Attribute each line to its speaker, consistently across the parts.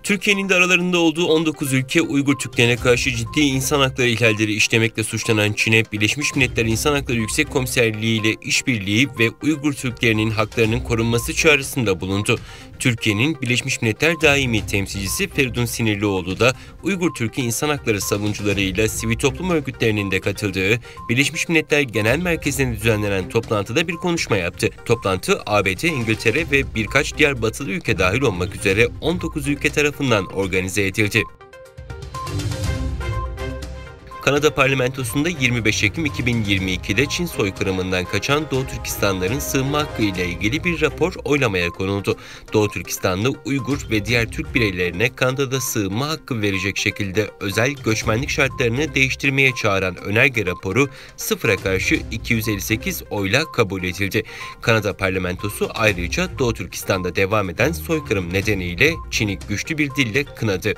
Speaker 1: Türkiye'nin de aralarında olduğu 19 ülke Uygur Türklerine karşı ciddi insan hakları ihlalleri işlemekle suçlanan Çin'e Birleşmiş Milletler İnsan Hakları Yüksek Komiserliği ile işbirliği ve Uygur Türklerinin haklarının korunması çağrısında bulundu. Türkiye'nin Birleşmiş Milletler Daimi Temsilcisi Feridun Sinirlioğlu da Uygur Türk'ü insan hakları savunucularıyla sivil toplum örgütlerinin de katıldığı Birleşmiş Milletler Genel Merkezi'nde düzenlenen toplantıda bir konuşma yaptı. Toplantı ABD, İngiltere ve birkaç diğer batılı ülke dahil olmak üzere 19 ülke tarafından organize edildi. Kanada parlamentosunda 25 Ekim 2022'de Çin soykırımından kaçan Doğu Türkistanlıların sığınma hakkı ile ilgili bir rapor oylamaya konuldu. Doğu Türkistanlı Uygur ve diğer Türk bireylerine Kanada'da sığınma hakkı verecek şekilde özel göçmenlik şartlarını değiştirmeye çağıran önerge raporu 0'a karşı 258 oyla kabul edildi. Kanada parlamentosu ayrıca Doğu Türkistan'da devam eden soykırım nedeniyle Çin'i güçlü bir dille kınadı.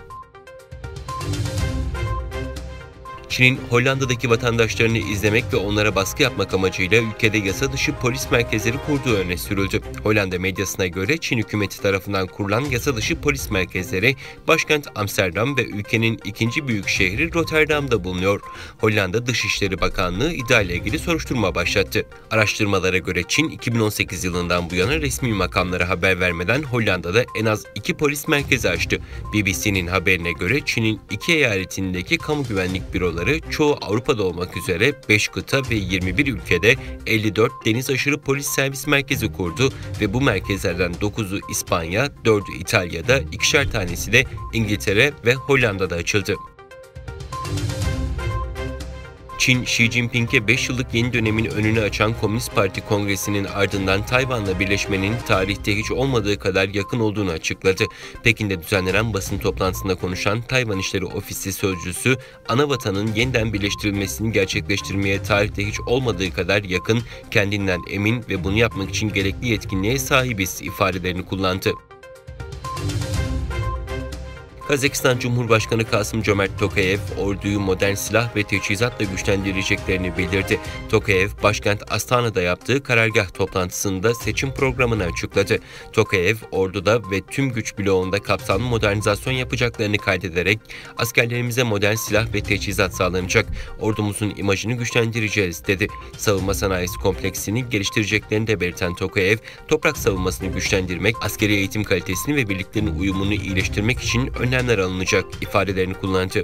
Speaker 1: Çin'in Hollanda'daki vatandaşlarını izlemek ve onlara baskı yapmak amacıyla ülkede yasa dışı polis merkezleri kurduğu öne sürüldü. Hollanda medyasına göre Çin hükümeti tarafından kurulan yasa dışı polis merkezleri başkent Amsterdam ve ülkenin ikinci büyük şehri Rotterdam'da bulunuyor. Hollanda Dışişleri Bakanlığı iddiayla ilgili soruşturma başlattı. Araştırmalara göre Çin 2018 yılından bu yana resmi makamlara haber vermeden Hollanda'da en az 2 polis merkezi açtı. BBC'nin haberine göre Çin'in 2 eyaletindeki kamu güvenlik büroları çoğu Avrupa'da olmak üzere 5 kıta ve 21 ülkede 54 deniz aşırı polis servis merkezi kurdu ve bu merkezlerden 9'u İspanya, 4'ü İtalya'da, 2'şer tanesi de İngiltere ve Hollanda'da açıldı. Çin, Xi Jinping'e 5 yıllık yeni dönemin önünü açan Komünist Parti Kongresi'nin ardından Tayvan'la birleşmenin tarihte hiç olmadığı kadar yakın olduğunu açıkladı. Pekin'de düzenlenen basın toplantısında konuşan Tayvan İşleri Ofisi Sözcüsü, ana vatanın yeniden birleştirilmesini gerçekleştirmeye tarihte hiç olmadığı kadar yakın, kendinden emin ve bunu yapmak için gerekli yetkinliğe sahibiz ifadelerini kullandı. Kazakistan Cumhurbaşkanı Kasım-Cömert Tokayev, orduyu modern silah ve teçhizatla güçlendireceklerini bildirdi. Tokayev, başkent Astana'da yaptığı karargah toplantısında seçim programını açıkladı. Tokayev, orduda ve tüm güç bloğunda kapsamlı modernizasyon yapacaklarını kaydederek, askerlerimize modern silah ve teçhizat sağlanacak, ordumuzun imajını güçlendireceğiz, dedi. Savunma sanayisi kompleksini geliştireceklerini de belirten Tokayev, toprak savunmasını güçlendirmek, askeri eğitim kalitesini ve birliklerin uyumunu iyileştirmek için önlemler alınacak ifadelerini kullandı.